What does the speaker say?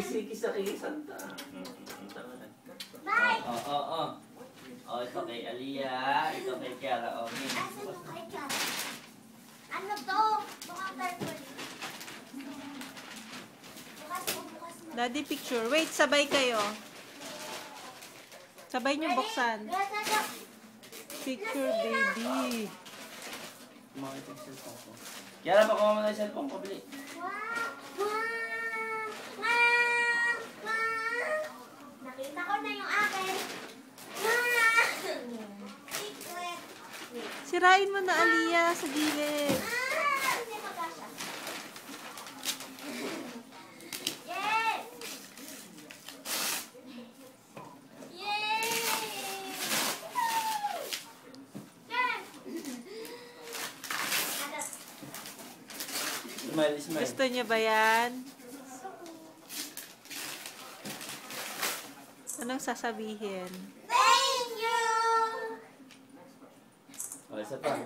Kisi-kisa kay Santa. Bye! Ito kay Aliyah. Ito kay Kiara. Asan yung kay Kiara? Ano to? Mukhang purple. Bukas mo. Daddy picture. Wait, sabay kayo. Sabay niyo buksan. Picture, baby. Kumakita yung cellphone ko. Kiara, pakuha mo na yung cellphone ko. Bili. Nakita ko na yung akin. Secret. Sirain mo na, Aliyah, sa gilid. Hindi magkasya. Yes! Yay! Yes! Smile, smile. Gusto niya ba yan? Anong sasabihin? Thank you! O, isa pa.